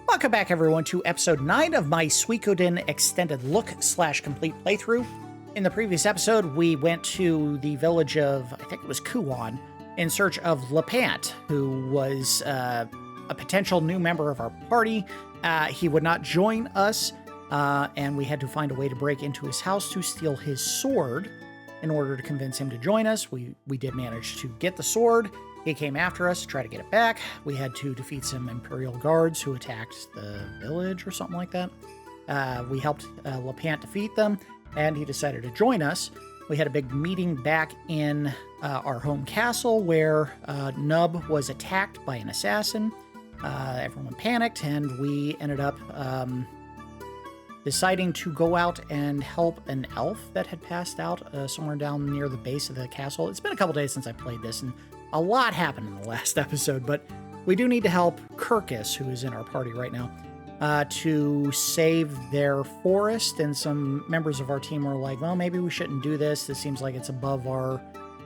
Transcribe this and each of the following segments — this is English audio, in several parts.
Welcome back, everyone, to episode 9 of my Suikoden extended look/complete playthrough. In the previous episode, we went to the village of, I think it was Kuon, in search of Lepant, who was a potential new member of our party. He would not join us, and we had to find a way to break into his house to steal his sword in order to convince him to join us. We did manage to get the sword. He came after us to try to get it back. We had to defeat some Imperial guards who attacked the village or something like that. We helped Lepant defeat them, and he decided to join us. We had a big meeting back in our home castle where Nub was attacked by an assassin. Everyone panicked, and we ended up deciding to go out and help an elf that had passed out somewhere down near the base of the castle. It's been a couple days since I played this, and a lot happened in the last episode, but we do need to help Kirkis, who is in our party right now, to save their forest, and some members of our team were like, well, maybe we shouldn't do this. This seems like it's above our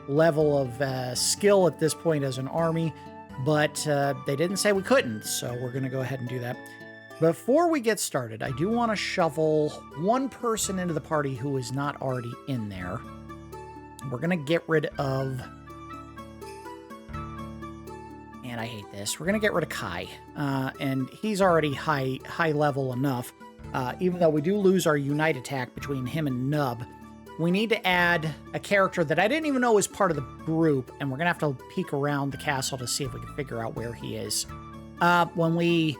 level of skill at this point as an army, but they didn't say we couldn't, so we're going to go ahead and do that. Before we get started, I do want to shovel one person into the party who is not already in there. We're going to get rid of... And I hate this. We're going to get rid of Kai. And he's already high level enough. Even though we do lose our unite attack between him and Nub, we need to add a character that I didn't even know was part of the group. And we're going to have to peek around the castle to see if we can figure out where he is. When we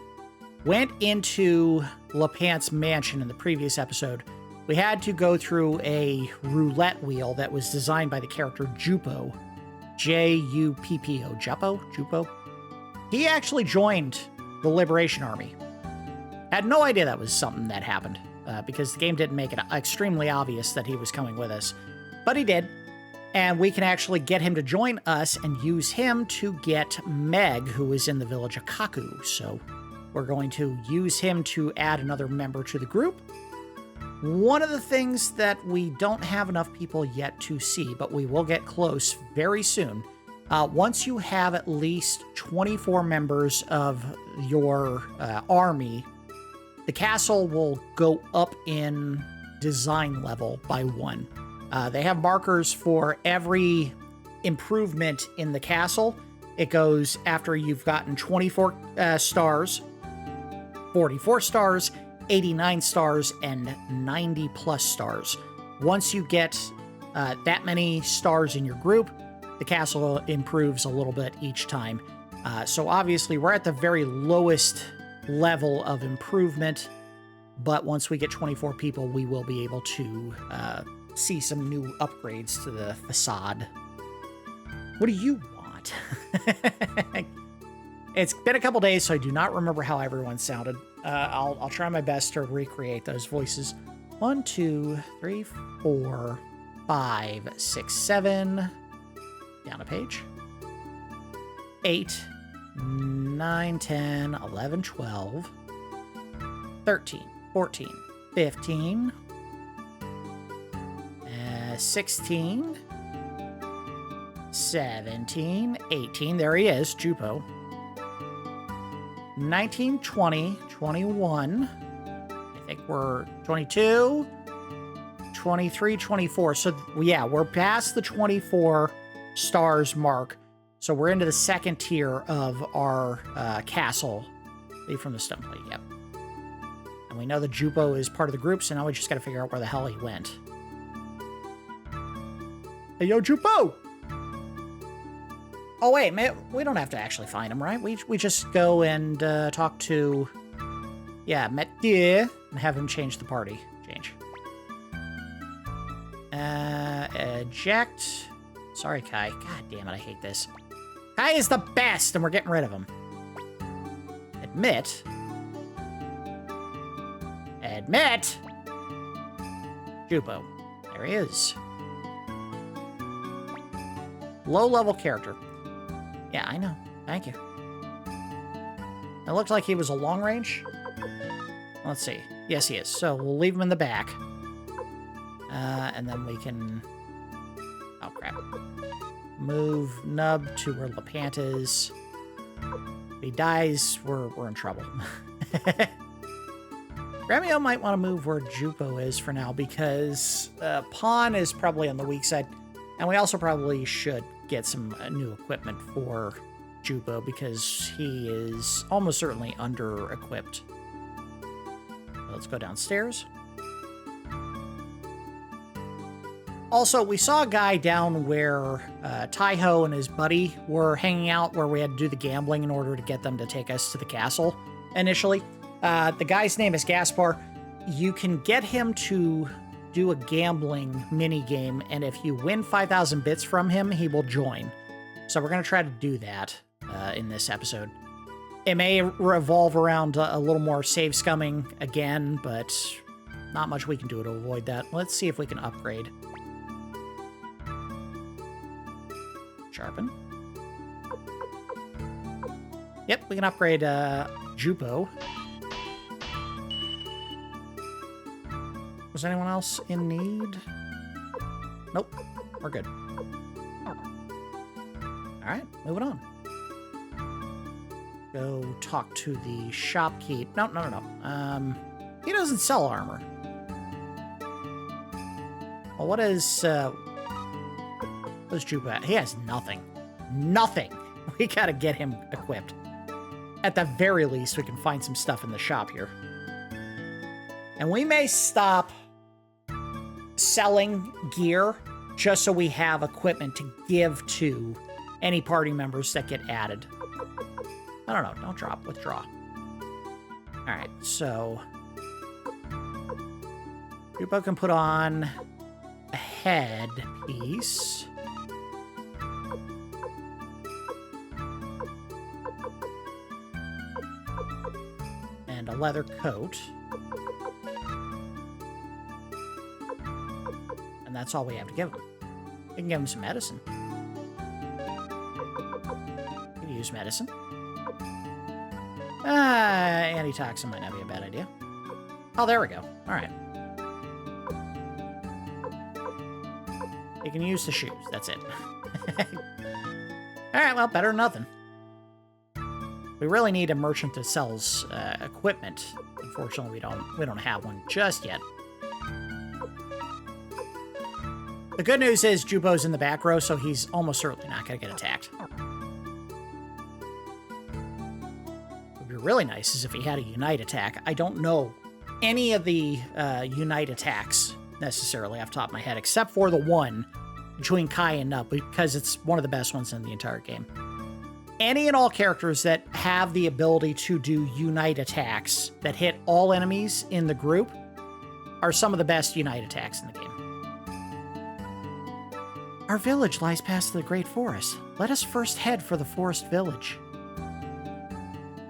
went into Lepant's mansion in the previous episode, we had to go through a roulette wheel that was designed by the character Juppo. Juppo. Juppo. He actually joined the Liberation Army. Had no idea that was something that happened, because the game didn't make it extremely obvious that he was coming with us. But he did, and we can actually get him to join us and use him to get Meg, who is in the village of Kaku. So we're going to use him to add another member to the group. One of the things that we don't have enough people yet to see, but we will get close very soon. Once you have at least 24 members of your army, the castle will go up in design level by 1. They have markers for every improvement in the castle. It goes after you've gotten 24 stars, 44 stars, 89 stars, and 90 plus stars. Once you get that many stars in your group, the castle improves a little bit each time. So obviously we're at the very lowest level of improvement, but once we get 24 people, we will be able to see some new upgrades to the facade. What do you want? It's been a couple days, so I do not remember how everyone sounded. I'll try my best to recreate those voices. 1, 2, 3, 4, 5, 6, 7. Down a page. 8, 9, 10, 11, 12, 13, 14, 15, 16, 17, 18. There he is, Juppo. 19, 20, 21. I think we're 22, 23, 24. So yeah, we're past the 24 stars mark. So we're into the second tier of our castle. Leave from the stone plate, yep. And we know that Juppo is part of the group, so now we just got to figure out where the hell he went. Hey, yo, Juppo! Oh, wait, we don't have to actually find him, right? We just go and talk to, Mathieu, and have him change the party. Change. Eject. Sorry, Kai. God damn it, I hate this. Kai is the best, and we're getting rid of him. Admit. Admit. Juppo. There he is. Low-level character. Yeah, I know. Thank you. It looked like he was a long range. Let's see. Yes, he is. So we'll leave him in the back. And then we can... Oh, crap. Move Nub to where Lepant is. If he dies, we're in trouble. Ramio might want to move where Juppo is for now because Pawn is probably on the weak side. And we also probably should get some new equipment for Juppo because he is almost certainly under-equipped. Let's go downstairs. Also, we saw a guy down where Taiho and his buddy were hanging out, where we had to do the gambling in order to get them to take us to the castle initially. The guy's name is Gaspar. You can get him to do a gambling mini game, and if you win 5,000 bits from him, he will join. So we're going to try to do that in this episode. It may revolve around a little more save scumming again, but not much we can do to avoid that. Let's see if we can upgrade. Sharpen. Yep, we can upgrade Juppo. Was anyone else in need? Nope, we're good. Alright, moving on. Go talk to the shopkeep. No. He doesn't sell armor. Well, what is Juppo at? He has nothing. Nothing. We gotta get him equipped. At the very least, we can find some stuff in the shop here. And we may stop selling gear just so we have equipment to give to any party members that get added. I don't know. Don't drop. Withdraw. All right. So Juppo can put on a headpiece. And a leather coat. And that's all we have to give him. We can give him some medicine. We can use medicine. Antitoxin might not be a bad idea. Oh, there we go. All right. You can use the shoes. That's it. All right, well, better than nothing. We really need a merchant that sells equipment. Unfortunately, we don't have one just yet. The good news is Juppo's in the back row, so he's almost certainly not going to get attacked. What would be really nice is if he had a Unite attack. I don't know any of the Unite attacks necessarily off the top of my head, except for the one between Kai and Nub, because it's one of the best ones in the entire game. Any and all characters that have the ability to do Unite attacks that hit all enemies in the group are some of the best Unite attacks in the game. Our village lies past the Great Forest. Let us first head for the Forest Village.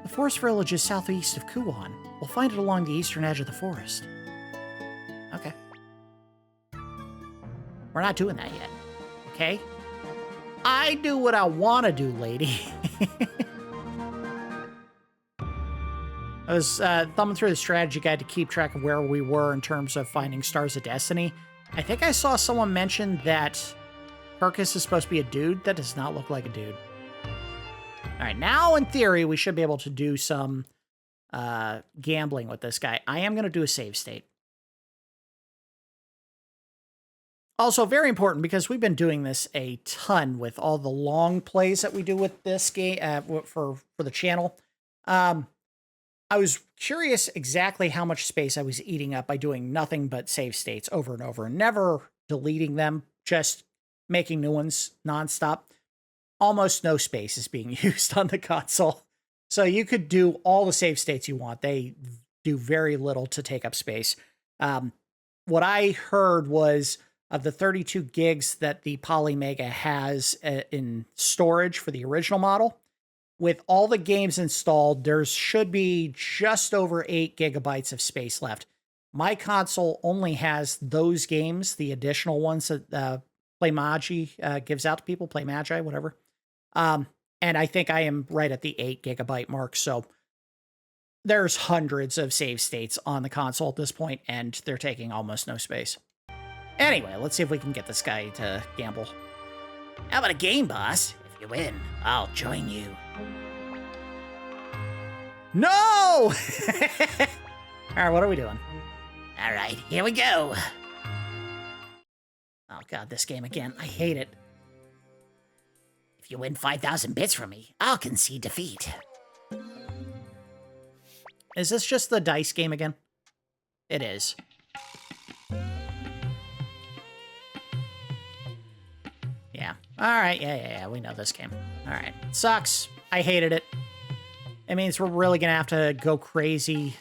The Forest Village is southeast of Kuon. We'll find it along the eastern edge of the forest. Okay. We're not doing that yet. Okay? I do what I want to do, lady. I was thumbing through the strategy guide to keep track of where we were in terms of finding Stars of Destiny. I think I saw someone mention that Kirkis is supposed to be a dude. That does not look like a dude. All right, now in theory, we should be able to do some gambling with this guy. I am going to do a save state. Also, very important, because we've been doing this a ton with all the long plays that we do with this game for the channel. I was curious exactly how much space I was eating up by doing nothing but save states over and over, and never deleting them, just making new ones nonstop. Almost no space is being used on the console. So you could do all the save states you want. They do very little to take up space. What I heard was of the 32 gigs that the Polymega has in storage for the original model, with all the games installed, there should be just over 8 gigabytes of space left. My console only has those games, the additional ones that PlayMagi gives out to people, PlayMagi, whatever. And I think I am right at the 8 gigabyte mark. So there's hundreds of save states on the console at this point, and they're taking almost no space. Anyway, let's see if we can get this guy to gamble. How about a game, boss? If you win, I'll join you. No! All right, what are we doing? All right, here we go. Oh, God, this game again. I hate it. If you win 5,000 bits from me, I'll concede defeat. Is this just the dice game again? It is. Yeah. All right. Yeah. We know this game. All right. Sucks. I hated it. It means we're really going to have to go crazy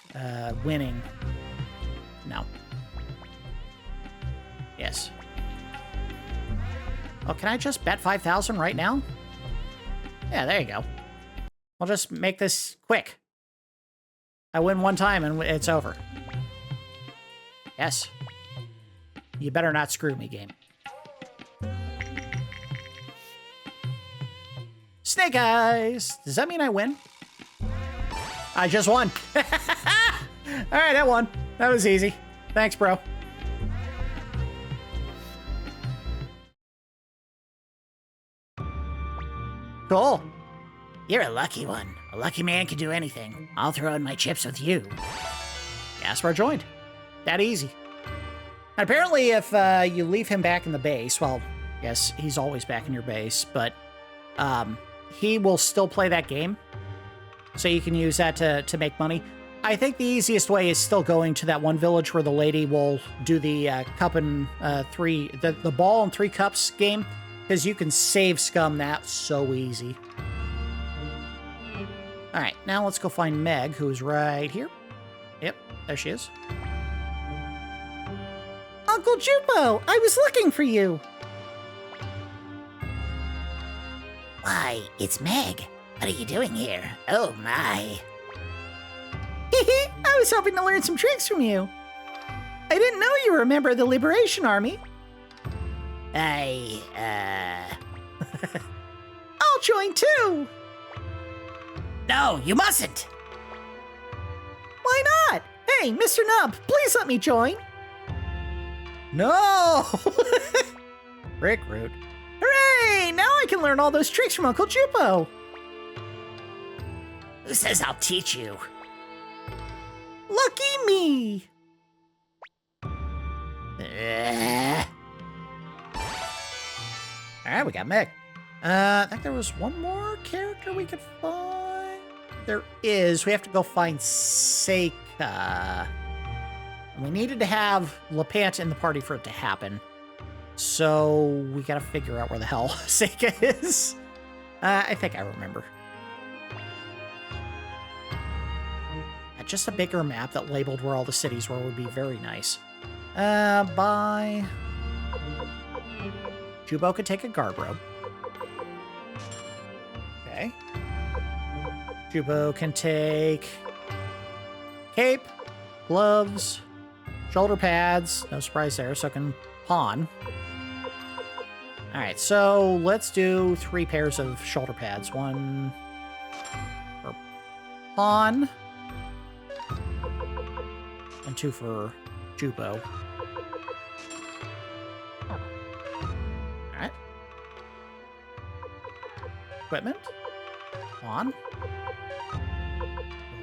winning. No. Yes. Oh, can I just bet 5,000 right now? Yeah, there you go. We'll just make this quick. I win one time and it's over. Yes. You better not screw me, game. Snake Eyes! Does that mean I win? I just won. All right, I won. That was easy. Thanks, bro. Cool. You're a lucky one. A lucky man can do anything. I'll throw in my chips with you. Gaspar joined. That easy. And apparently, if you leave him back in the base, well, yes, he's always back in your base, but he will still play that game. So you can use that to make money. I think the easiest way is still going to that one village where the lady will do the cup and the ball and 3 cups game, because you can save scum that so easy. All right, now let's go find Meg, who's right here. Yep, there she is. Uncle Juppo, I was looking for you. Why, it's Meg. What are you doing here? Oh, my. I was hoping to learn some tricks from you. I didn't know you were a member of the Liberation Army. I'll join too. No, you mustn't. Why not? Hey, Mr. Nub, please let me join. No! Rick Root. Hooray! Now I can learn all those tricks from Uncle Juppo. Who says I'll teach you? Lucky me! Alright, we got Meg. I think there was one more character we could find. There is. We have to go find Seika. And we needed to have Lepant in the party for it to happen. So we gotta figure out where the hell Seika is. I think I remember. Just a bigger map that labeled where all the cities were would be very nice. Bye. Juppo could take a garb robe. Okay. Juppo can take cape, gloves, shoulder pads. No surprise there, so can pawn. Alright, so let's do 3 pairs of shoulder pads. 1 for pawn. And 2 for Juppo. Alright. Equipment. On.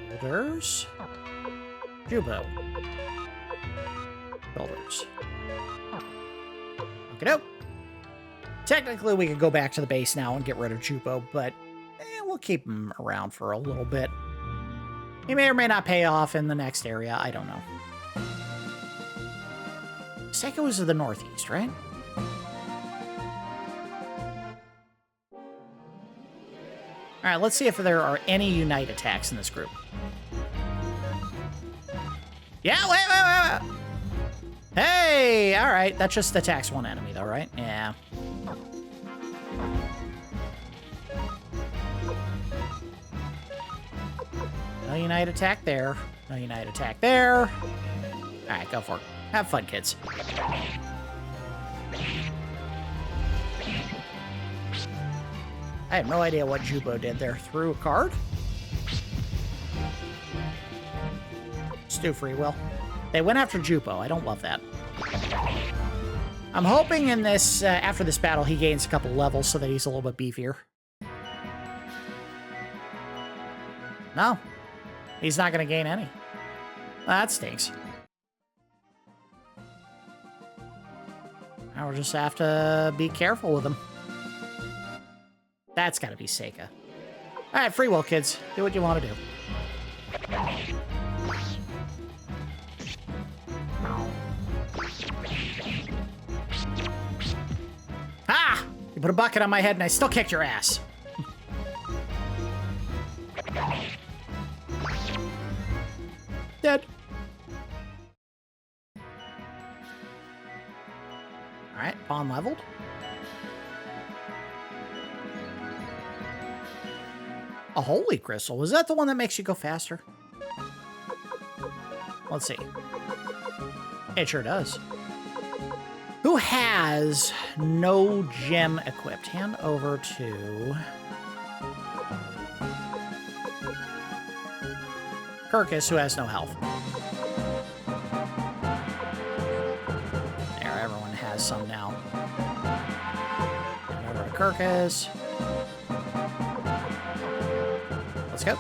Shoulders. Juppo. Shoulders. Okay, technically, we could go back to the base now and get rid of Juppo, but we'll keep him around for a little bit. He may or may not pay off in the next area. I don't know. Seika was to the northeast, right? Alright, let's see if there are any Unite attacks in this group. Yeah, wait. Hey! Alright, that just attacks one enemy, though, right? Yeah. No Unite attack there. No Unite attack there. Alright, go for it. Have fun, kids. I have no idea what Juppo did there. Threw a card? Just do free will. They went after Juppo. I don't love that. I'm hoping in this, after this battle, he gains a couple levels so that he's a little bit beefier. No. He's not going to gain any. That stinks. Now we'll just have to be careful with him. That's got to be Seika. All right, free will, kids. Do what you want to do. Ah! You put a bucket on my head and I still kicked your ass. Dead. All right, pawn leveled. A holy crystal. Was that the one that makes you go faster? Let's see. It sure does. Who has no gem equipped? Hand over to Kirkis, who has no health. There, everyone has some now. Hand over to Kirkis. Let's go.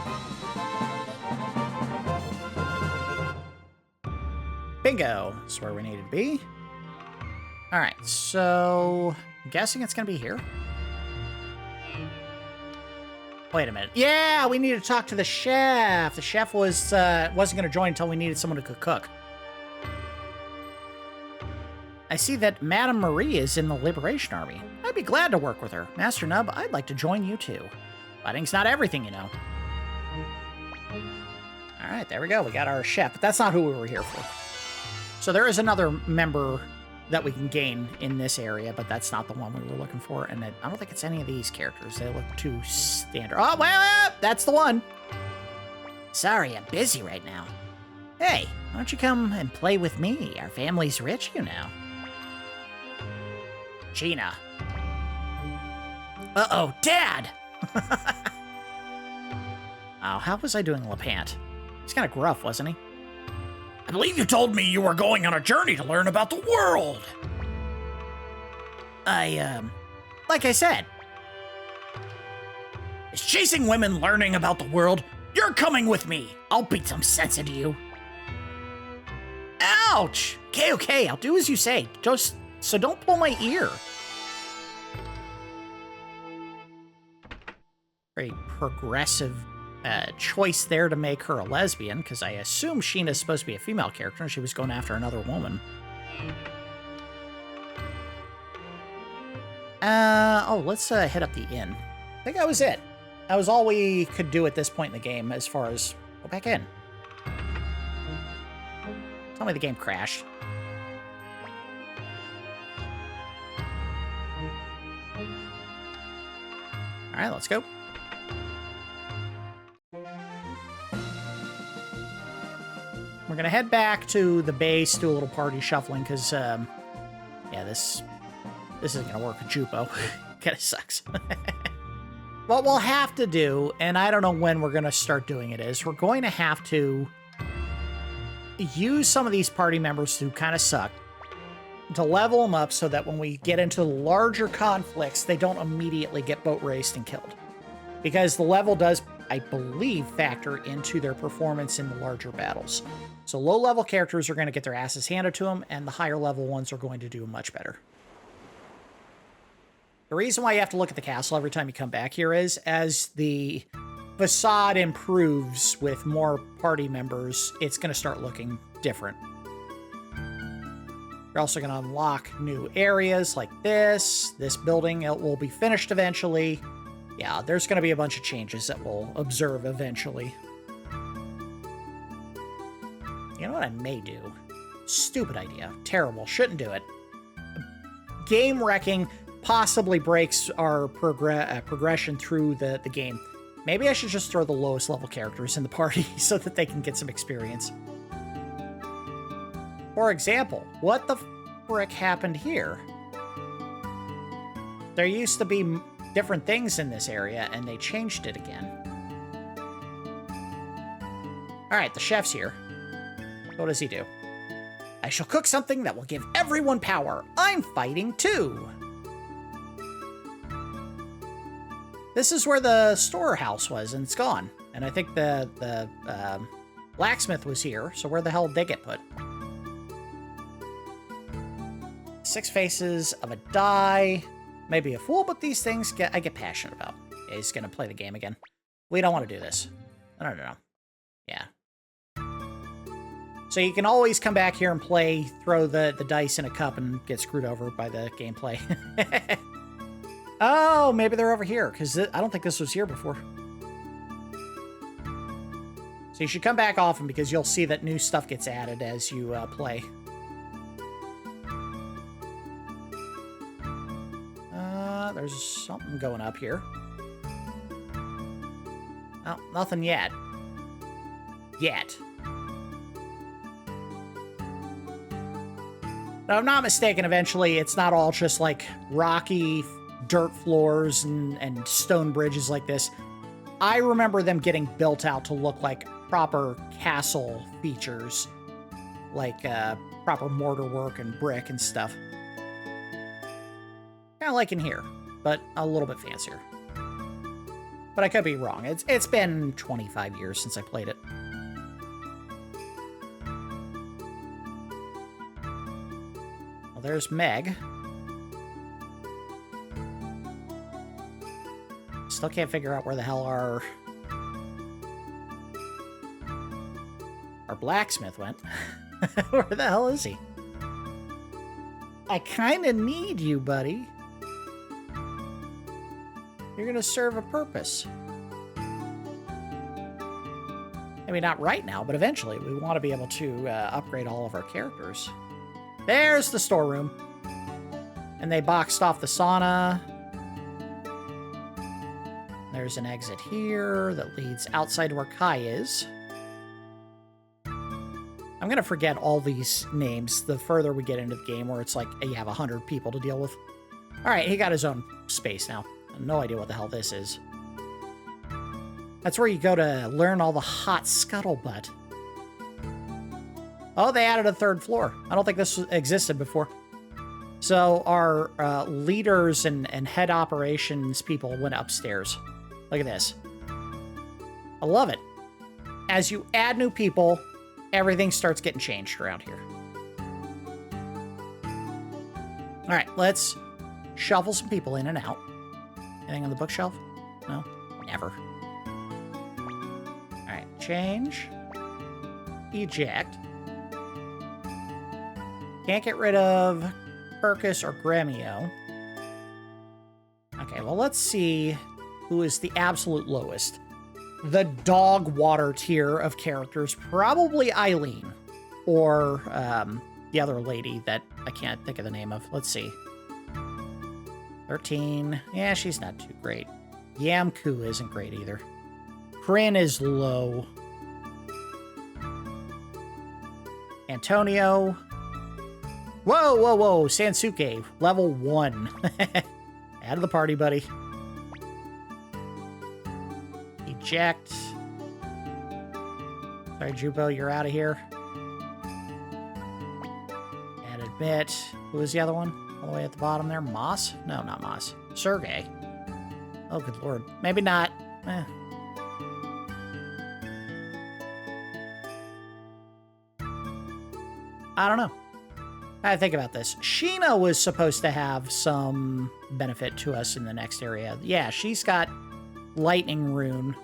Bingo. That's where we need to be. All right, so I'm guessing it's going to be here. Wait a minute. Yeah, we need to talk to the chef. The chef wasn't going to join until we needed someone who could cook. I see that Madame Marie is in the Liberation Army. I'd be glad to work with her. Master Nub, I'd like to join you too. Fighting's not everything, you know. All right, there we go. We got our chef, but that's not who we were here for. So there is another member that we can gain in this area, but that's not the one we were looking for. And I don't think it's any of these characters. They look too standard. Oh, wait, that's the one. Sorry, I'm busy right now. Hey, why don't you come and play with me? Our family's rich, you know. Sheena. Uh-oh, Dad! Oh, how was I doing Lepant? He's kind of gruff, wasn't he? I believe you told me you were going on a journey to learn about the world. Like I said. Is chasing women learning about the world? You're coming with me. I'll beat some sense into you. Ouch! Okay, I'll do as you say. So don't pull my ear. Very progressive choice there to make her a lesbian, because I assume Sheena's supposed to be a female character and she was going after another woman. Let's hit up the inn. I think that was it. That was all we could do at this point in the game as far as go back in. Tell me the game crashed. All right, let's go. We're going to head back to the base, do a little party shuffling, because, yeah, this isn't going to work with Juppo. Kind of sucks. What we'll have to do, and I don't know when we're going to start doing it, is we're going to have to use some of these party members who kind of suck to level them up so that when we get into larger conflicts, they don't immediately get boat raced and killed. Because the level does, I believe, factor into their performance in the larger battles. So low-level characters are going to get their asses handed to them, and the higher-level ones are going to do much better. The reason why you have to look at the castle every time you come back here is, as the facade improves with more party members, it's going to start looking different. You're also going to unlock new areas like this. This building, it will be finished eventually. Yeah, there's going to be a bunch of changes that we'll observe eventually. You know what I may do? Stupid idea. Terrible. Shouldn't do it. Game wrecking possibly breaks our progression through the game. Maybe I should just throw the lowest level characters in the party so that they can get some experience. For example, what the frick happened here? There used to be different things in this area, and they changed it again. Alright, the chef's here. What does he do? I shall cook something that will give everyone power. I'm fighting too. This is where the storehouse was, and it's gone. And I think the blacksmith was here, so where the hell did they get put? 6 faces of a die. Maybe a fool, but these things I get passionate about. Yeah, he's gonna play the game again. We don't want to do this. No. Yeah. So you can always come back here and throw the dice in a cup and get screwed over by the gameplay. Oh, maybe they're over here, because I don't think this was here before. So you should come back often, because you'll see that new stuff gets added as you play. There's something going up here. Oh, nothing yet. Yet. If I'm not mistaken, eventually it's not all just like rocky dirt floors and stone bridges like this. I remember them getting built out to look like proper castle features, like proper mortar work and brick and stuff. Kind of like in here, but a little bit fancier. But I could be wrong. It's been 25 years since I played it. Well, there's Meg. Still can't figure out where the hell our blacksmith went. Where the hell is he? I kind of need you, buddy. You're gonna serve a purpose. Maybe not right now, but eventually we want to be able to upgrade all of our characters. There's the storeroom. And they boxed off the sauna. There's an exit here that leads outside where Kai is. I'm going to forget all these names the further we get into the game, where it's like you have 100 people to deal with. All right, he got his own space now. I have no idea what the hell this is. That's where you go to learn all the hot scuttlebutt. Oh, they added a 3rd floor. I don't think this existed before. So our leaders and head operations people went upstairs. Look at this. I love it. As you add new people, everything starts getting changed around here. All right, let's shuffle some people in and out. Anything on the bookshelf? No? Never. All right, change. Eject. Can't get rid of Kirkis or Gremio. Okay, well, let's see who is the absolute lowest. The dog water tier of characters, probably Eileen, or the other lady that I can't think of the name of. Let's see. 13. Yeah, she's not too great. Yamku isn't great either. Kryn is low. Antonio. Whoa. Sansuke, level 1. Out of the party, buddy. Eject. Sorry, Juppo, you're out of here. And admit. Who was the other one? All the way at the bottom there? Moss? No, not Moss. Sergey. Oh, good lord. Maybe not. I don't know. I think about this. Sheena was supposed to have some benefit to us in the next area. Yeah, she's got lightning rune.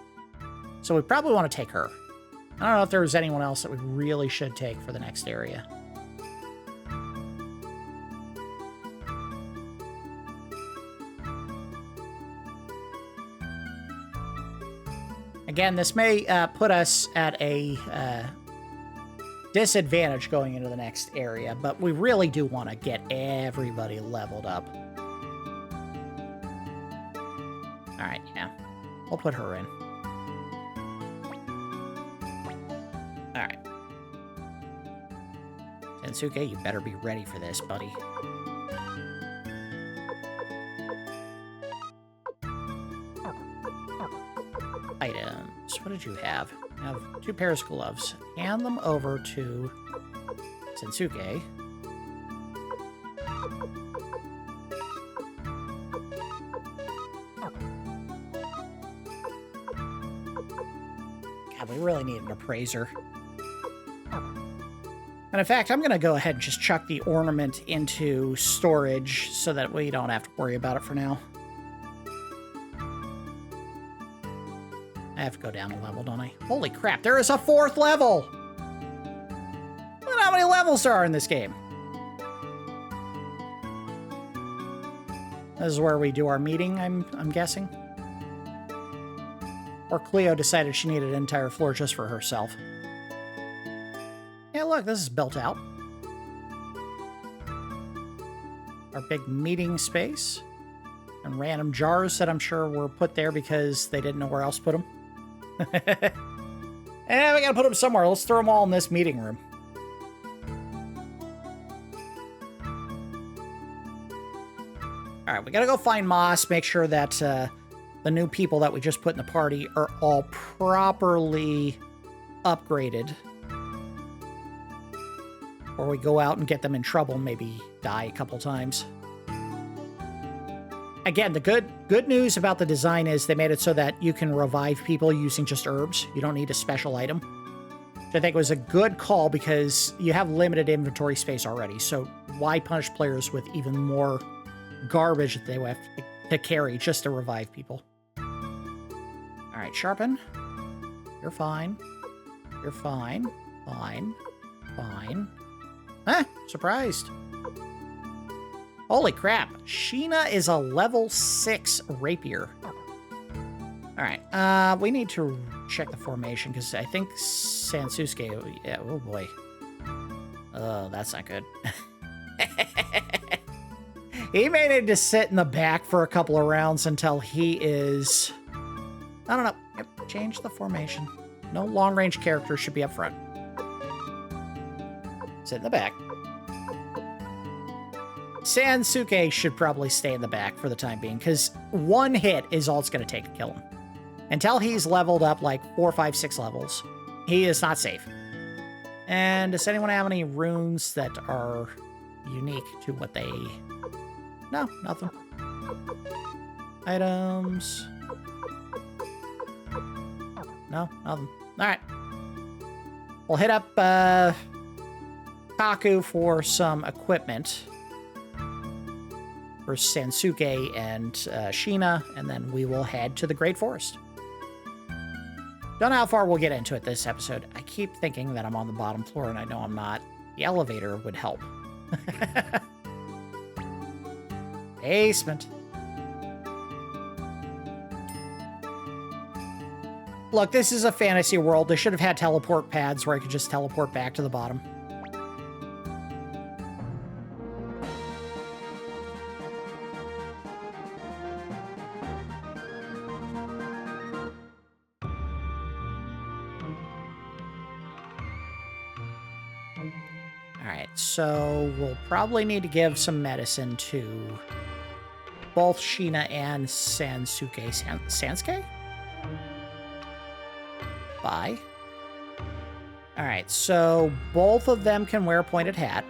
So we probably want to take her. I don't know if there was anyone else that we really should take for the next area. Again, this may put us at a disadvantage going into the next area, but we really do want to get everybody leveled up. All right, yeah. We'll put her in. All right. Sensuke, you better be ready for this, buddy. Items. What did you have? I have 2 pairs of gloves. Hand them over to Sensuke. God, we really need an appraiser. And in fact, I'm going to go ahead and just chuck the ornament into storage so that we don't have to worry about it for now. I have to go down a level, don't I? Holy crap, there is a 4th level! Look at how many levels there are in this game. This is where we do our meeting, I'm guessing. Or Cleo decided she needed an entire floor just for herself. Yeah, look, this is built out. Our big meeting space. And random jars that I'm sure were put there because they didn't know where else to put them. And we gotta put them somewhere. Let's throw them all in this meeting room. Alright, we gotta go find Moss, make sure that the new people that we just put in the party are all properly upgraded. Or we go out and get them in trouble and maybe die a couple times. Again, the good news about the design is they made it so that you can revive people using just herbs. You don't need a special item. Which I think was a good call because you have limited inventory space already. So why punish players with even more garbage that they have to carry just to revive people? All right, sharpen. You're fine. You're fine. Fine. Fine. Huh? Surprised. Holy crap. Sheena is a level 6 rapier. Alright, we need to check the formation, because I think Sansuke... Yeah, oh boy. Oh, that's not good. He may need to sit in the back for a couple of rounds until he is... I don't know. Yep, change the formation. No long-range character should be up front. Sit in the back. Sansuke should probably stay in the back for the time being, because one hit is all it's going to take to kill him. Until he's leveled up like 4, 5, 6 levels, he is not safe. And does anyone have any runes that are unique to what they... No, nothing. Items. No, nothing. Alright. We'll hit up Kaku for some equipment. For Sansuke and Sheena, and then we will head to the Great Forest. Don't know how far we'll get into it this episode. I keep thinking that I'm on the bottom floor, and I know I'm not. The elevator would help. Basement. Look, this is a fantasy world. They should have had teleport pads where I could just teleport back to the bottom. So we'll probably need to give some medicine to both Sheena and Sansuke. Sansuke? Bye. Alright, so both of them can wear a pointed hat.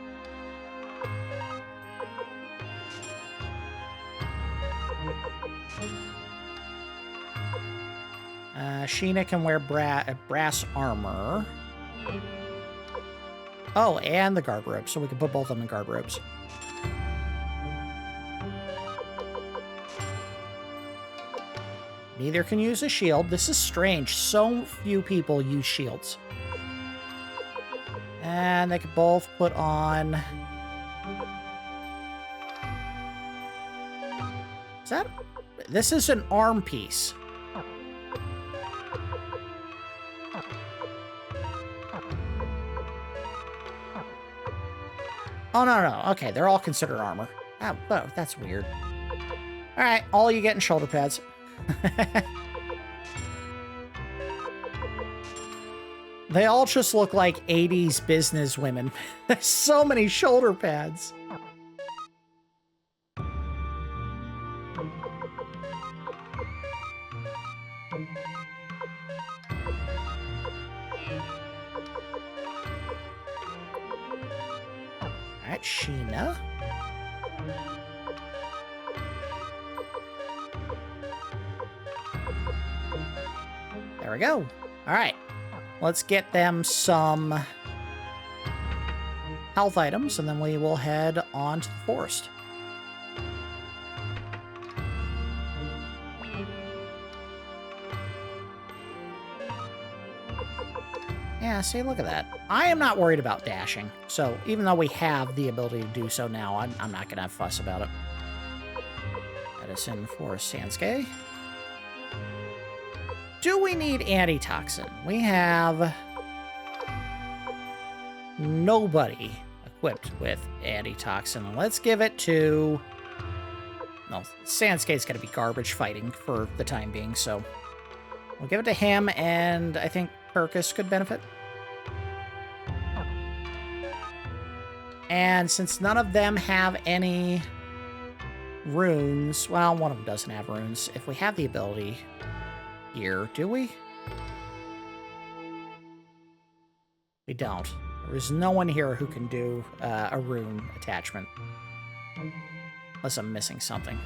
Sheena can wear brass armor. Oh, and the guard robes, so we can put both of them in guard robes. Neither can use a shield. This is strange. So few people use shields. And they can both put on... Is that... This is an arm piece. Oh, no. Okay, they're all considered armor. Oh, that's weird. Alright, all you get in shoulder pads. They all just look like 80s business women. There's so many shoulder pads. Alright, Sheena. There we go. Alright. Let's get them some health items, and then we will head on to the forest. Yeah, see, look at that. I am not worried about dashing, so even though we have the ability to do so now, I'm not going to have fuss about it. Medicine for Sansuke. Do we need antitoxin? We have nobody equipped with antitoxin. Let's give it to... No, Sansuke's going to be garbage fighting for the time being, so we'll give it to him, and I think Kirkis could benefit. And since none of them have any runes, well, one of them doesn't have runes. If we have the ability here, do we? We don't. There is no one here who can do a rune attachment. Unless I'm missing something.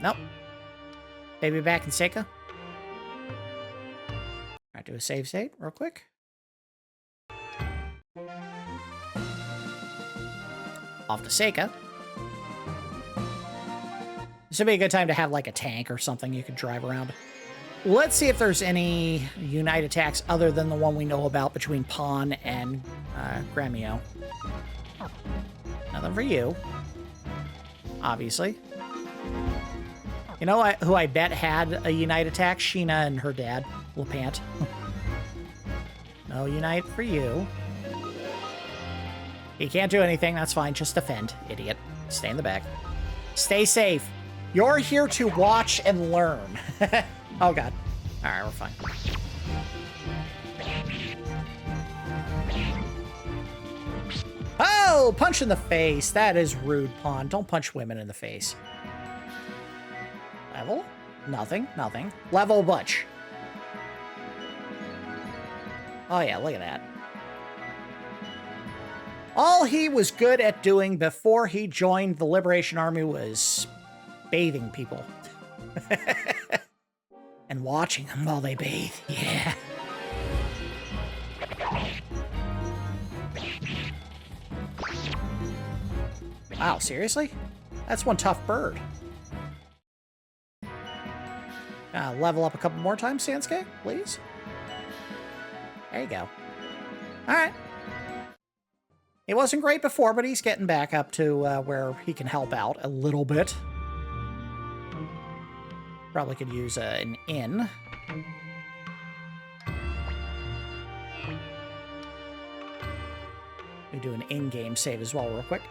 Nope. Maybe back in Seika. Alright, do a save state real quick. Off to Seika. This would be a good time to have like a tank or something you could drive around. Let's see if there's any Unite attacks other than the one we know about between Pawn and Gremio. Nothing for you. Obviously. You know who I bet had a Unite attack? Sheena and her dad, Lepant. No Unite for you. You can't do anything, that's fine. Just defend, idiot. Stay in the back. Stay safe. You're here to watch and learn. Oh, God. All right, we're fine. Oh, punch in the face. That is rude, Pawn. Don't punch women in the face. Level? Nothing, nothing. Level Butch. Oh, yeah, look at that. All he was good at doing before he joined the Liberation Army was bathing people. And watching them while they bathe. Yeah. Wow, seriously? That's one tough bird. Level up a couple more times, Sansuke, please. There you go. All right. He wasn't great before, but he's getting back up to where he can help out a little bit. Probably could use an inn. We do an in-game save as well real quick.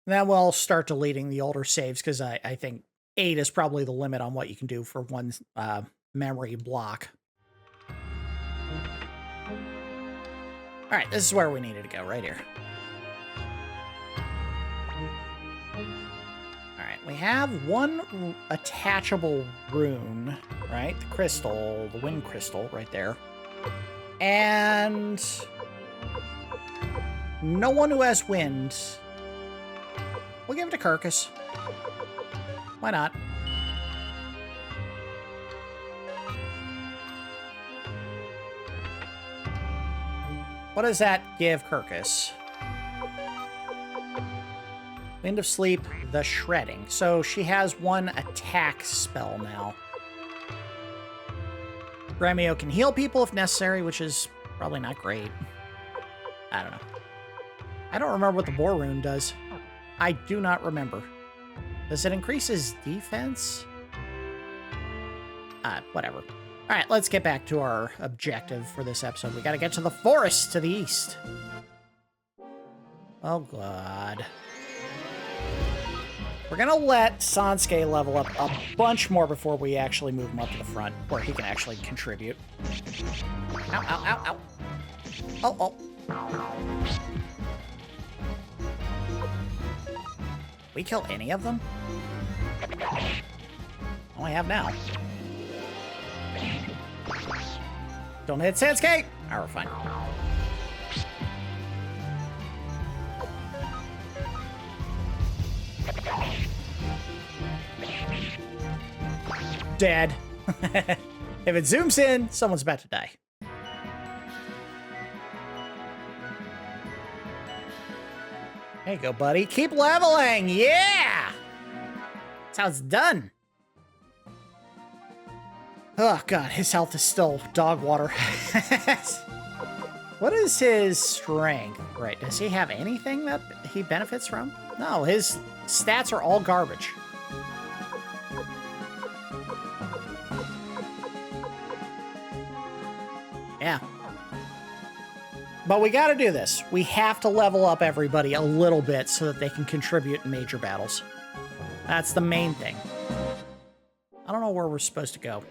Then we'll start deleting the older saves because I think 8 is probably the limit on what you can do for one memory block. All right, this is where we needed to go, right here. All right, we have one attachable rune, right? The crystal, the wind crystal right there. And no one who has wind. We'll give it to Kirkis. Why not? What does that give Kirkis? Wind of Sleep, the Shredding. So she has one attack spell now. Gremio can heal people if necessary, which is probably not great. I don't know. I don't remember what the Boar Rune does. I do not remember. Does it increase his defense? Whatever. All right, let's get back to our objective for this episode. We got to get to the forest to the east. Oh, God. We're going to let Sansuke level up a bunch more before we actually move him up to the front, where he can actually contribute. Ow, ow, ow, ow. Oh, oh. We kill any of them? All I have now. Don't hit Sansuke! Alright, we're fine. Dead. If it zooms in, someone's about to die. There you go, buddy. Keep leveling. Yeah! That's how it's done. Oh, God. His health is still dog water. What is his strength? Right. Does he have anything that he benefits from? No, his stats are all garbage. Yeah. But we got to do this. We have to level up everybody a little bit so that they can contribute in major battles. That's the main thing. I don't know where we're supposed to go.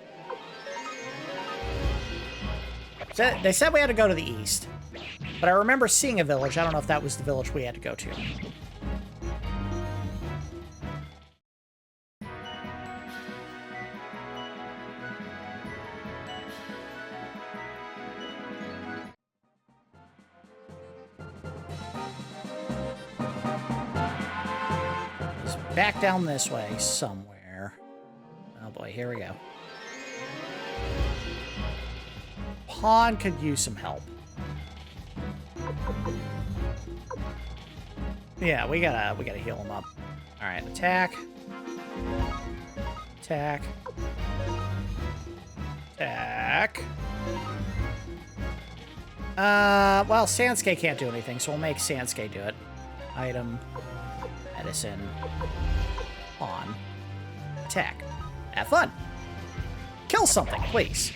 They said we had to go to the east. But I remember seeing a village. I don't know if that was the village we had to go to. Back down this way somewhere. Oh boy, here we go. Pawn could use some help. Yeah, we gotta heal him up. All right, attack. Attack. Attack. Well, Sansuke can't do anything, so we'll make Sansuke do it. Item. Medicine. On. Attack. Have fun. Kill something, please.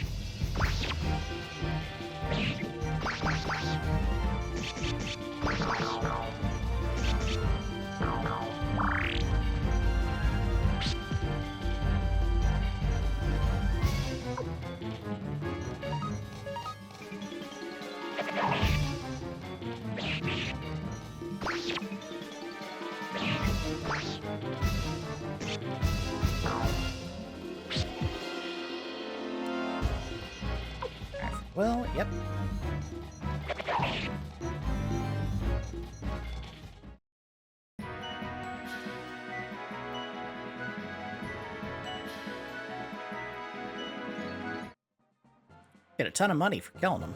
Well, yep. Get a ton of money for killing them.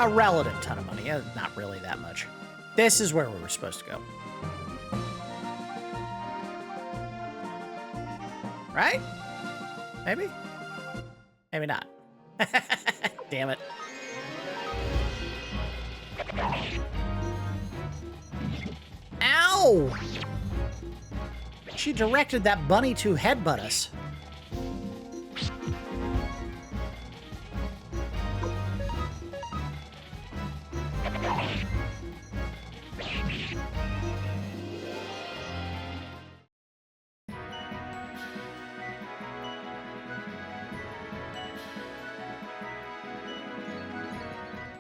A relative ton of money. Not really that much. This is where we were supposed to go. Right? Maybe? Maybe not. Damn it. Ow! She directed that bunny to headbutt us.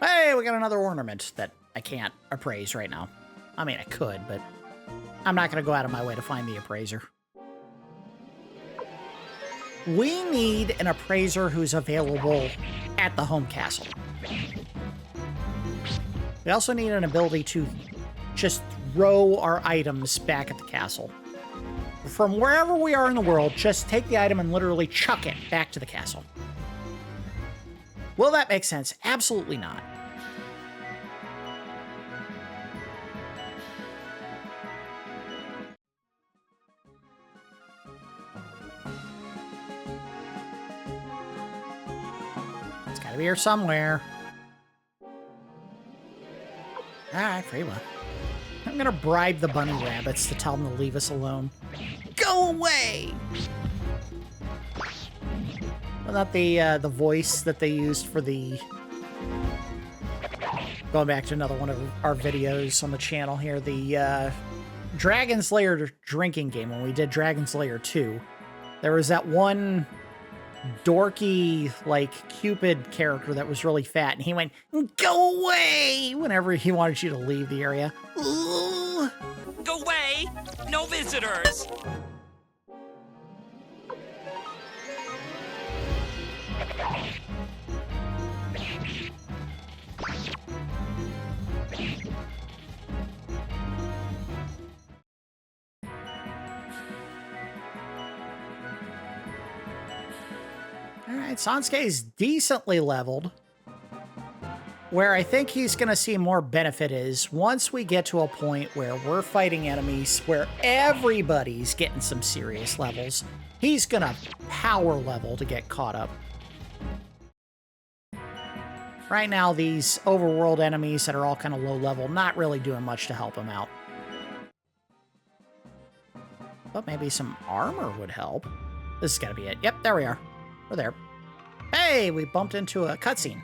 Hey, we got another ornament that I can't appraise right now. I mean, I could, but I'm not going to go out of my way to find the appraiser. We need an appraiser who's available at the home castle. We also need an ability to just throw our items back at the castle. From wherever we are in the world, just take the item and literally chuck it back to the castle. Will that make sense? Absolutely not. It's gotta be here somewhere. Alright, free will. I'm gonna bribe the bunny rabbits to tell them to leave us alone. Go away! Well, not the voice that they used for the... Going back to another one of our videos on the channel here, the Dragon Slayer drinking game, when we did Dragon Slayer 2, there was that one dorky, like, Cupid character that was really fat, and he went, "Go away!" whenever he wanted you to leave the area. Ooh. Go away! No visitors! Alright, Sansuke's decently leveled. Where I think he's going to see more benefit is once we get to a point where we're fighting enemies where everybody's getting some serious levels, he's going to power level to get caught up. Right now, these overworld enemies that are all kind of low level, not really doing much to help him out. But maybe some armor would help. This is going to be it. Yep, there we are. We're there. Hey, we bumped into a cutscene.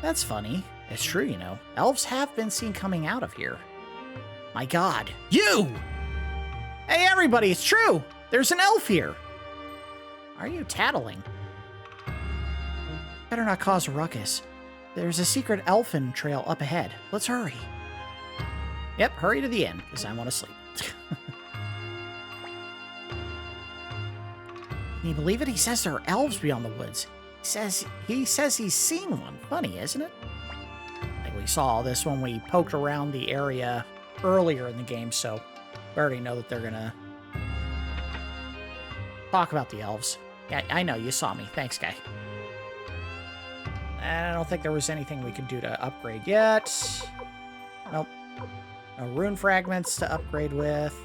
That's funny. It's true, you know. Elves have been seen coming out of here. My god. You! Hey, everybody, it's true! There's an elf here! Are you tattling? Better not cause a ruckus. There's a secret elfin trail up ahead. Let's hurry. Yep, hurry to the end, because I want to sleep. Can you believe it? He says there are elves beyond the woods. He says he's seen one. Funny, isn't it? I think we saw this when we poked around the area earlier in the game, so we already know that they're gonna talk about the elves. Yeah, I know, you saw me. Thanks, guy. I don't think there was anything we could do to upgrade yet. Nope. No rune fragments to upgrade with.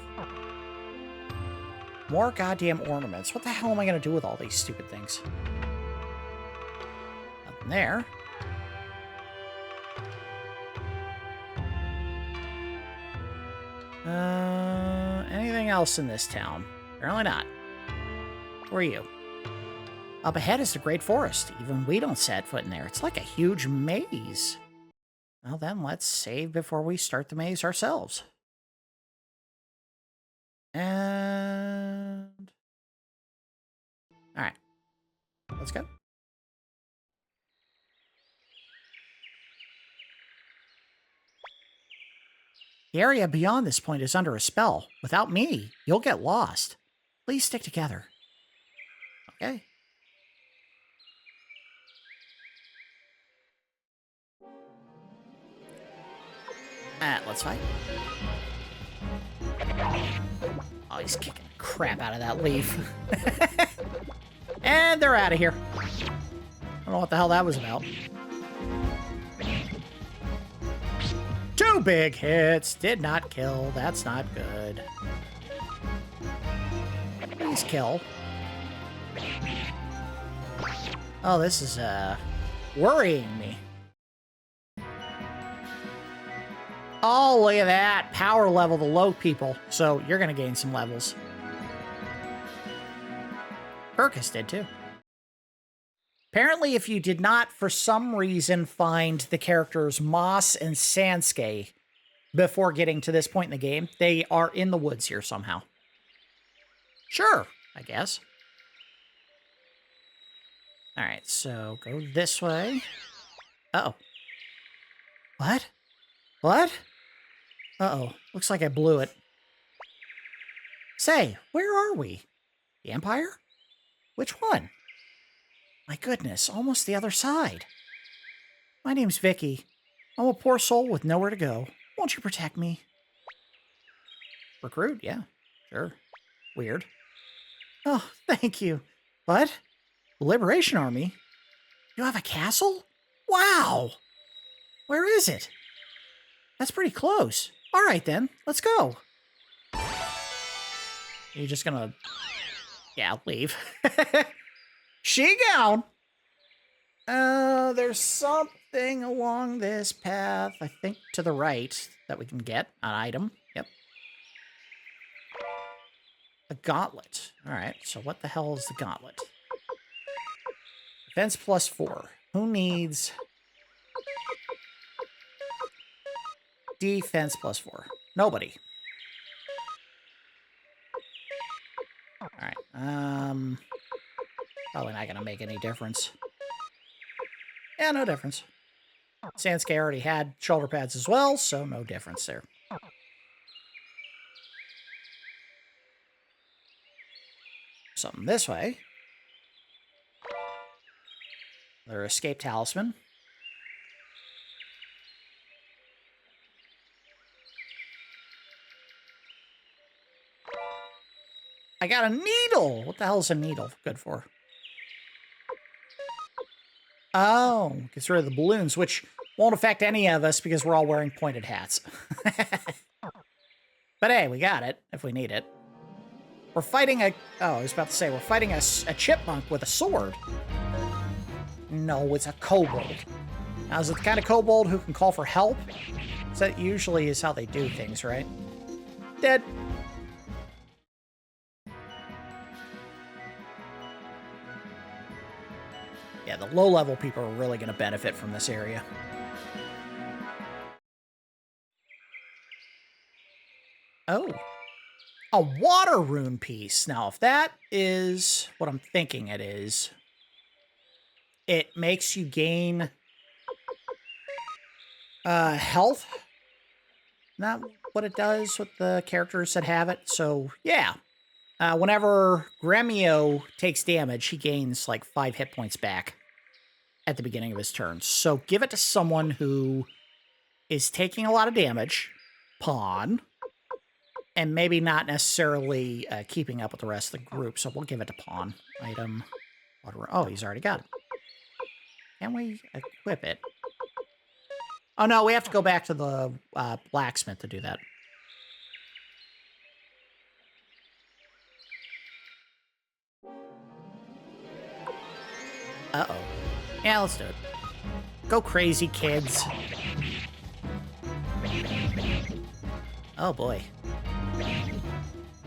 More goddamn ornaments. What the hell am I gonna do with all these stupid things? Nothing there. Anything else in this town? Apparently not. Where are you? Up ahead is the Great Forest. Even we don't set foot in there. It's like a huge maze. Well then, let's save before we start the maze ourselves. And... Alright. Let's go. The area beyond this point is under a spell. Without me, you'll get lost. Please stick together. Okay. Let's fight. Oh, he's kicking the crap out of that leaf. And they're out of here. I don't know what the hell that was about. 2 big hits. Did not kill. That's not good. Please kill. Oh, this is, worrying me. Oh, look at that. Power level the low people. So you're going to gain some levels. Kirkis did too. Apparently, if you did not, for some reason, find the characters Moss and Sansuke before getting to this point in the game, they are in the woods here somehow. Sure, I guess. All right, so go this way. Uh-oh. What? What? Uh-oh. Looks like I blew it. Say, where are we? The Empire? Which one? My goodness, almost the other side. My name's Vicky. I'm a poor soul with nowhere to go. Won't you protect me? Recruit? Yeah, sure. Weird. Oh, thank you. What? The Liberation Army? You have a castle? Wow! Where is it? That's pretty close. All right, then. Let's go. You're just gonna... Yeah, leave. She gone. There's something along this path, I think to the right, that we can get. An item. Yep. A gauntlet. All right, so what the hell is the gauntlet? Defense +4. Who needs... Defense +4. Nobody. Alright, probably not gonna make any difference. Yeah, no difference. Sansuke already had shoulder pads as well, so no difference there. Something this way. Their escape talisman. I got a needle! What the hell is a needle good for? Oh, gets rid of the balloons, which won't affect any of us because we're all wearing pointed hats. But hey, we got it, if we need it. We're fighting a... Oh, I was about to say, we're fighting a chipmunk with a sword. No, it's a kobold. Now, is it the kind of kobold who can call for help? So that usually is how they do things, right? Dead. Yeah, the low-level people are really going to benefit from this area. Oh. A water rune piece. Now, if that is what I'm thinking it is, it makes you gain health. Not what it does with the characters that have it. So, yeah. Whenever Gremio takes damage, he gains like 5 hit points back at the beginning of his turn. So give it to someone who is taking a lot of damage, Pawn, and maybe not necessarily keeping up with the rest of the group. So we'll give it to Pawn. Item. Oh, he's already got it. Can we equip it? Oh, no, we have to go back to the blacksmith to do that. Uh-oh. Yeah, let's do it. Go crazy, kids. Oh, boy.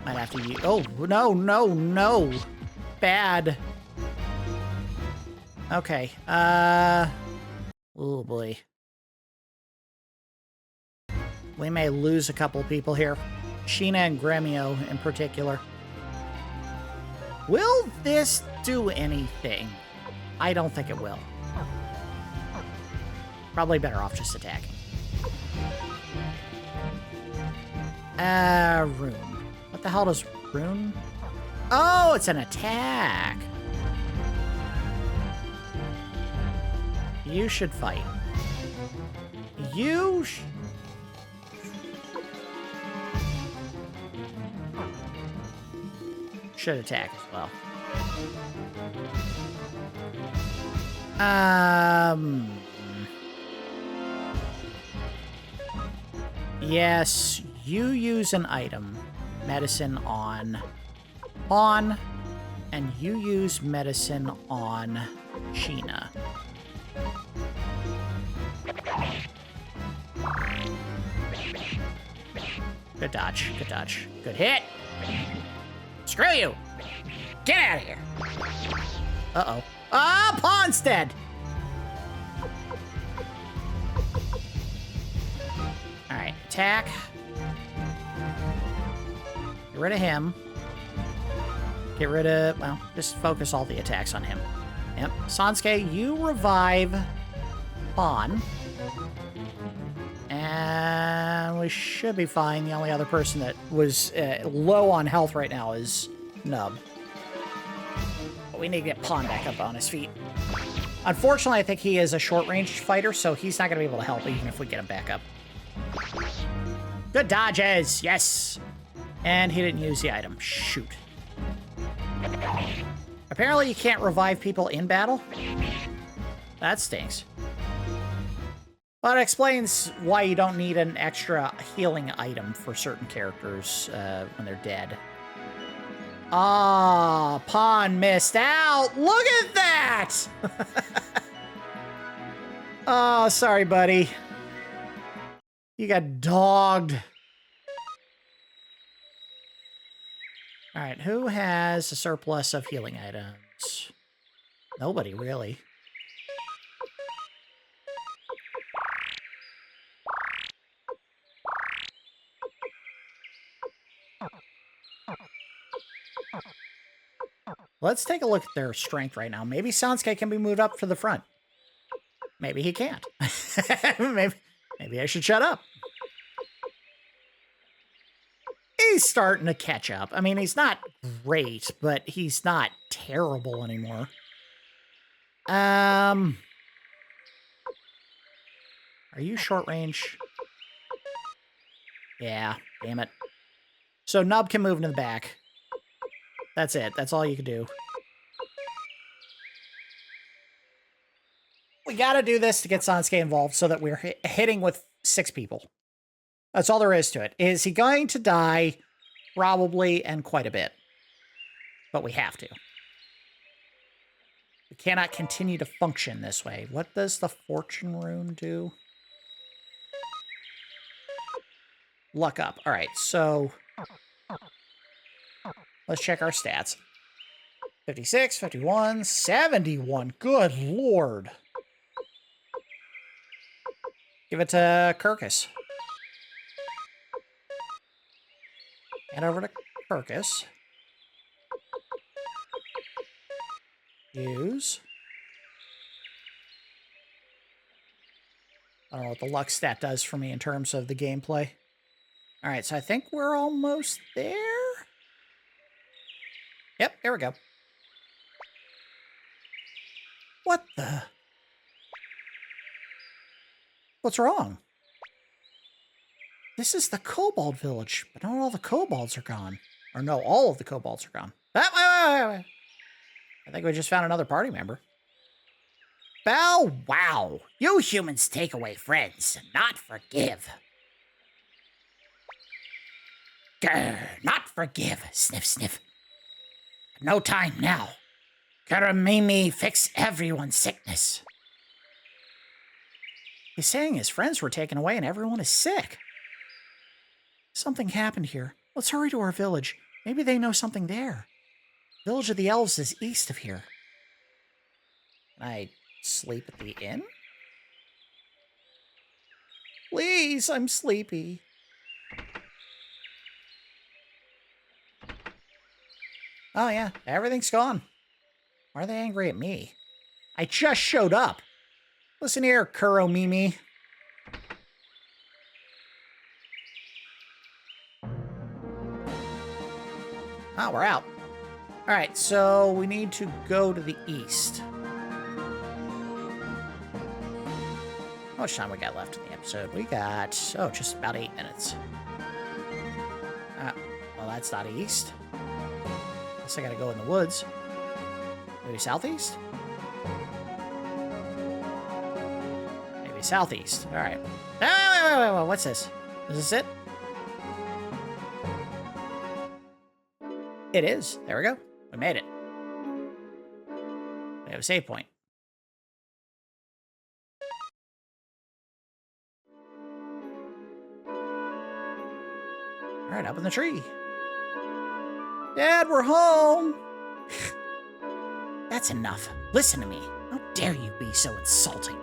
Might have to use... Oh, no, no, no. Bad. Okay. Oh, boy. We may lose a couple people here. Sheena and Gremio in particular. Will this do anything? I don't think it will. Probably better off just attacking. Rune. What the hell does rune? Oh, it's an attack. You should fight. You should attack as well. Yes, you use an item. Medicine on Pawn, and you use medicine on Sheena. Good dodge, good dodge. Good hit! Screw you! Get out of here! Uh-oh. Ah, Pawn's dead! Alright, attack. Get rid of him. Get rid of... Well, just focus all the attacks on him. Yep. Sansuke, you revive Pawn. And we should be fine. The only other person that was low on health right now is Nub. But we need to get Pawn back up on his feet. Unfortunately, I think he is a short-range fighter, so he's not going to be able to help even if we get him back up. Good dodges! Yes! And he didn't use the item. Shoot. Apparently you can't revive people in battle. That stinks. But it explains why you don't need an extra healing item for certain characters when they're dead. Ah, Pawn missed out! Look at that! Oh, sorry, buddy. You got dogged. Alright, who has a surplus of healing items? Nobody, really. Let's take a look at their strength right now. Maybe Sansuke can be moved up to the front. Maybe he can't. maybe I should shut up. He's starting to catch up. I mean, he's not great, but he's not terrible anymore. Are you short range? Yeah, damn it. So Nub can move into the back. That's it. That's all you can do. We gotta do this to get Sansuke involved so that we're hitting with 6 people. That's all there is to it. Is he going to die? Probably, and quite a bit. But we have to. We cannot continue to function this way. What does the fortune rune do? Luck up. All right, so let's check our stats. 56, 51, 71. Good lord. Give it to Kirkis. Head over to Kirkis. Use. I don't know what the luck stat does for me in terms of the gameplay. All right, so I think we're almost there. Yep, there we go. What the? What's wrong? This is the Kobold village, but not all the kobolds are gone. Or no, all of the kobolds are gone. Wait. I think we just found another party member. Bow wow! You humans take away friends, not forgive. Grr, not forgive. Sniff, sniff. No time now. Karamimi fix everyone's sickness. He's saying his friends were taken away and everyone is sick. Something happened here. Let's hurry to our village. Maybe they know something there. Village of the Elves is east of here. Can I sleep at the inn? Please, I'm sleepy. Oh yeah, everything's gone. Why are they angry at me? I just showed up. Listen here, Kuro Mimi. Oh, we're out. All right, so we need to go to the east. How much time we got left in the episode? We got, oh, just about 8 minutes. Well, that's not east. Guess I gotta go in the woods. Maybe southeast? Maybe southeast. All right. Wait. What's this? Is this it? It is. There we go. We made it. We have a save point. All right, up in the tree. Dad, we're home. That's enough. Listen to me. How dare you be so insulting?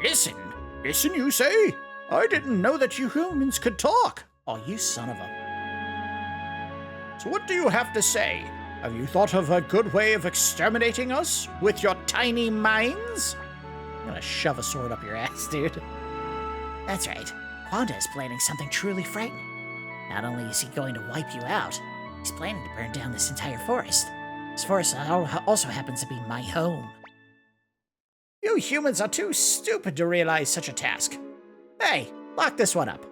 Listen, you say? I didn't know that you humans could talk. Oh, you son of a... So what do you have to say? Have you thought of a good way of exterminating us with your tiny minds? I'm gonna shove a sword up your ass, dude. That's right. Kwanda is planning something truly frightening. Not only is he going to wipe you out, he's planning to burn down this entire forest. This forest also happens to be my home. You humans are too stupid to realize such a task. Hey, lock this one up.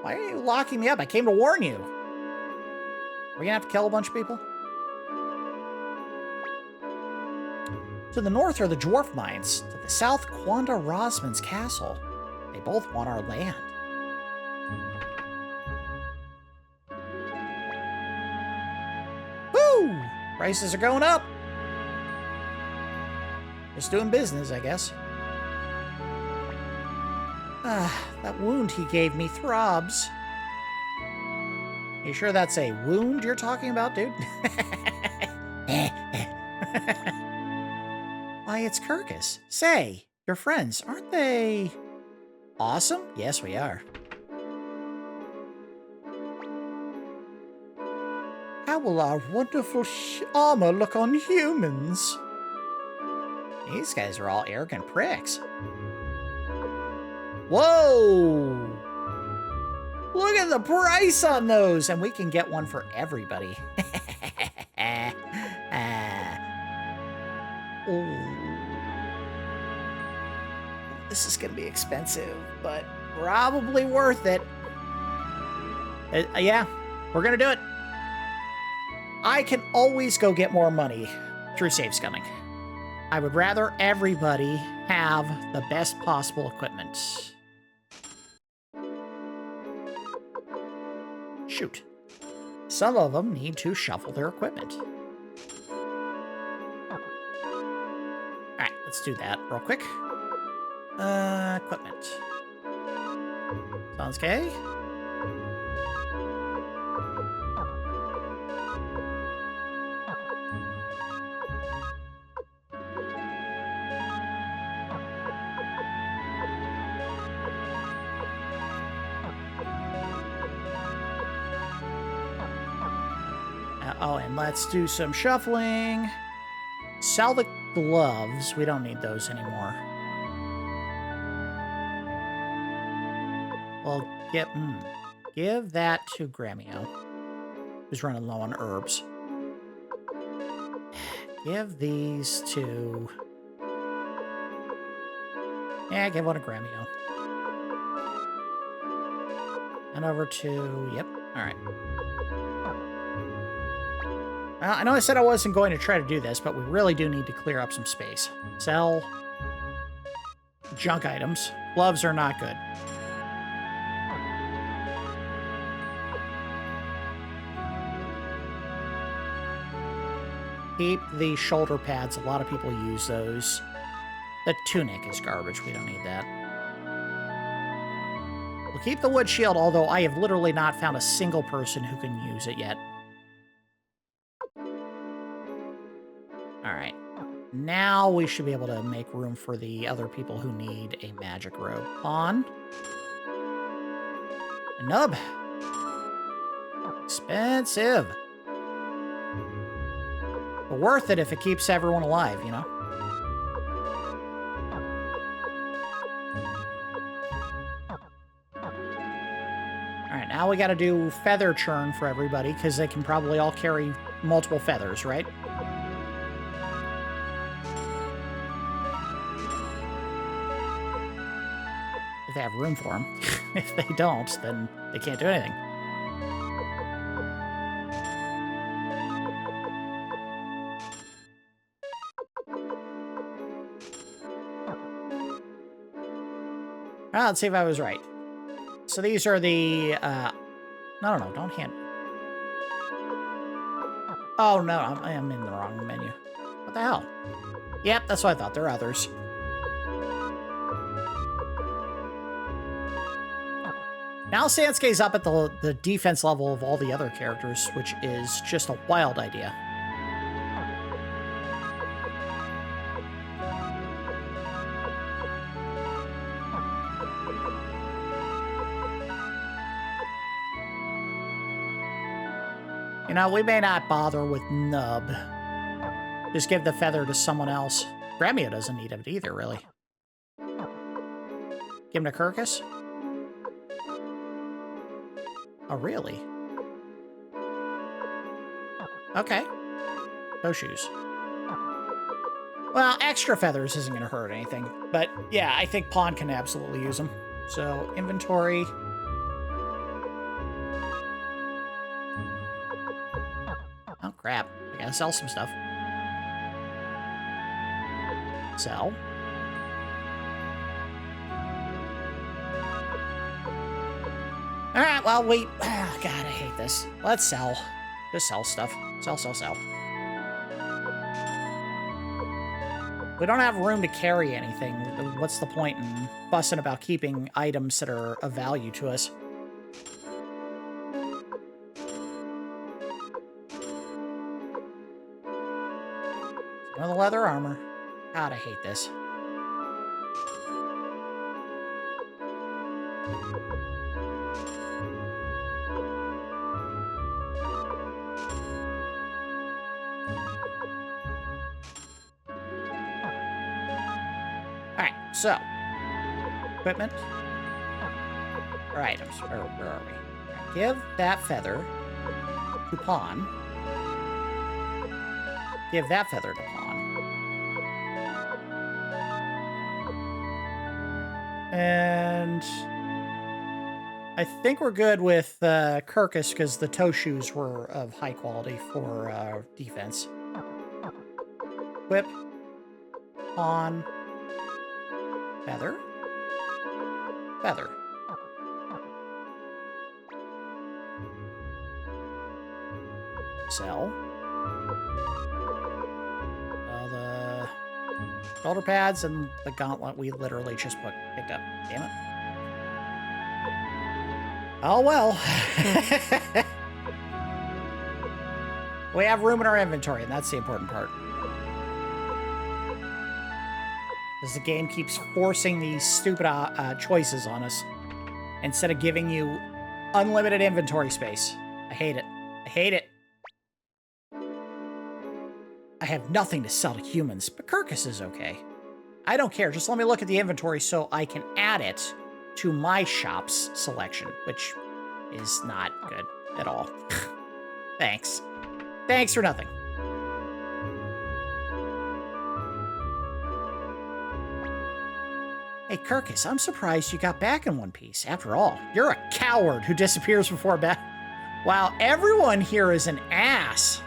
Why are you locking me up? I came to warn you. Are we gonna have to kill a bunch of people? To the north are the dwarf mines. To the south, Kwanda Rosman's castle. They both want our land. Woo! Prices are going up. Just doing business, I guess. That wound he gave me throbs. You sure that's a wound you're talking about, dude? Why, it's Kirkis. Say, your friends, aren't they awesome? Yes, we are. How will our wonderful armor look on humans? These guys are all arrogant pricks. Whoa! Look at the price on those! And we can get one for everybody. This is gonna be expensive, but probably worth it. Yeah, we're gonna do it. I can always go get more money through save scumming. I would rather everybody have the best possible equipment. Shoot. Some of them need to shuffle their equipment. Alright, let's do that real quick. Equipment. Sounds okay. Oh, and let's do some shuffling. Sell the gloves. We don't need those anymore. Well, give that to Gremio, who's running low on herbs. Give these to... Yeah, give one to Gremio. And over to... Yep, alright. Well, I know I said I wasn't going to try to do this, but we really do need to clear up some space. Sell junk items. Gloves are not good. Keep the shoulder pads. A lot of people use those. The tunic is garbage. We don't need that. We'll keep the wood shield, although I have literally not found a single person who can use it yet. Alright. Now we should be able to make room for the other people who need a magic robe. Pawn. You-Nub. Expensive. But worth it if it keeps everyone alive, you know? Alright, now we gotta do feather churn for everybody, because they can probably all carry multiple feathers, right? If they have room for them. If they don't, then they can't do anything. Well, let's see if I was right. So these are the, no, don't hand... Oh, no, I am in the wrong menu. What the hell? Yep, that's what I thought. There are others. Now Sansuke's up at the defense level of all the other characters, which is just a wild idea. You know, we may not bother with Nub. Just give the feather to someone else. Gremio doesn't need it either, really. Give him to Kirkis? Oh, really? Okay. Those shoes. Well, extra feathers isn't going to hurt anything. But, yeah, I think Pawn can absolutely use them. So, inventory. Oh, crap. I gotta sell some stuff. Sell. Alright, well, wait. Oh, God, I hate this. Let's sell. Just sell stuff. Sell. We don't have room to carry anything. What's the point in fussing about keeping items that are of value to us? Some of the leather armor. God, I hate this. Alright, so. Equipment. Or items. Where are we? Give that feather to Pawn. Give that feather to Pawn. And I think we're good with Kirkis because the toe shoes were of high quality for defense. Whip. pawn, feather, feather. Sell. The shoulder pads and the gauntlet we literally just picked up. Damn it. Oh well. We have room in our inventory, and that's the important part. Because the game keeps forcing these stupid choices on us instead of giving you unlimited inventory space. I hate it. I hate it. I have nothing to sell to humans, but Kirkis is okay. I don't care. Just let me look at the inventory so I can add it to my shop's selection, which is not good at all. Thanks. Thanks for nothing. Hey, Kirkis, I'm surprised you got back in one piece. After all, you're a coward who disappears before battle. Wow, everyone here is an ass.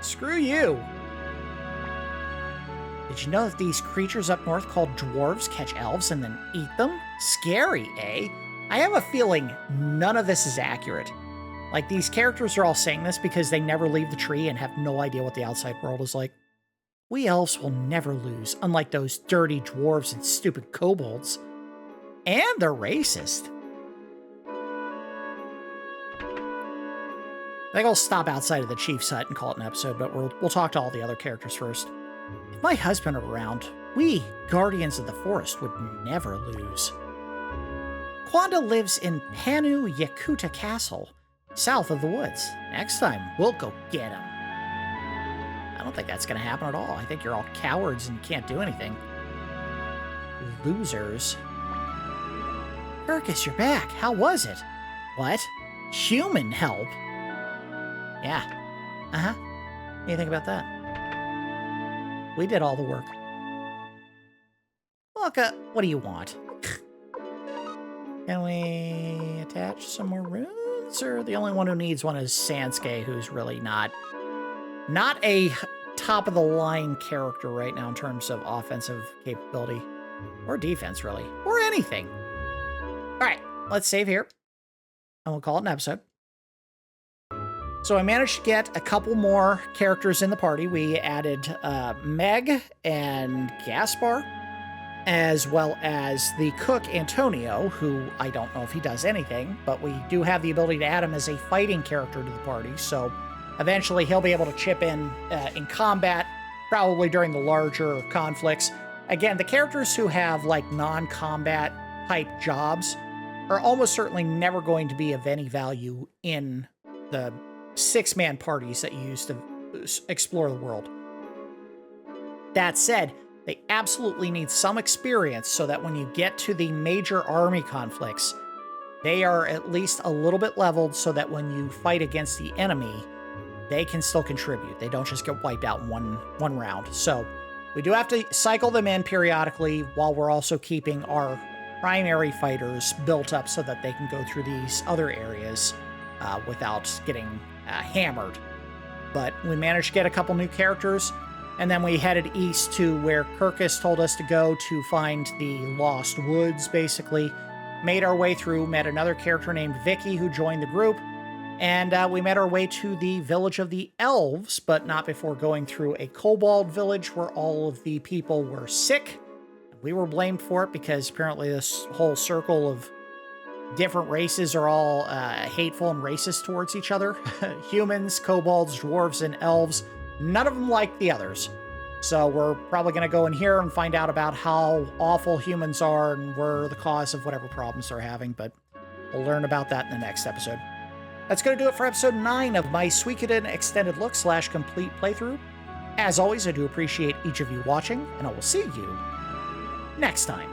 Screw you. Did you know that these creatures up north called dwarves catch elves and then eat them? Scary, eh? I have a feeling none of this is accurate. Like, these characters are all saying this because they never leave the tree and have no idea what the outside world is like. We elves will never lose, unlike those dirty dwarves and stupid kobolds. And they're racist. I think I'll stop outside of the chief's hut and call it an episode, but we'll talk to all the other characters first. If my husband were around, we, guardians of the forest, would never lose. Kwanda lives in Panu Yakuta Castle, south of the woods. Next time, we'll go get him. I don't think that's going to happen at all. I think you're all cowards and can't do anything. Losers. Kirkis, you're back. How was it? What? Human help? Yeah. Uh-huh. What do you think about that? We did all the work. Look, what do you want? Can we attach some more runes? Or the only one who needs one is Sansuke, who's really not a top-of-the-line character right now in terms of offensive capability. Or defense, really. Or anything. Alright, let's save here. And we'll call it an episode. So I managed to get a couple more characters in the party. We added Meg and Gaspar, as well as the cook Antonio, who I don't know if he does anything, but we do have the ability to add him as a fighting character to the party. So eventually he'll be able to chip in combat, probably during the larger conflicts. Again, the characters who have like non-combat type jobs are almost certainly never going to be of any value in the 6-man parties that you use to explore the world. That said, they absolutely need some experience so that when you get to the major army conflicts, they are at least a little bit leveled so that when you fight against the enemy, they can still contribute. They don't just get wiped out in one round. So we do have to cycle them in periodically while we're also keeping our primary fighters built up so that they can go through these other areas without getting hammered. But we managed to get a couple new characters, and then we headed east to where Kirkis told us to go to find the Lost Woods, basically. Made our way through, met another character named Vicky who joined the group, and we made our way to the village of the elves, but not before going through a kobold village where all of the people were sick. We were blamed for it because apparently this whole circle of different races are all hateful and racist towards each other. Humans, kobolds, dwarves, and elves. None of them like the others. So we're probably going to go in here and find out about how awful humans are and we're the cause of whatever problems they're having, but we'll learn about that in the next episode. That's going to do it for episode 9 of my Suikoden extended look / complete playthrough. As always, I do appreciate each of you watching, and I will see you next time.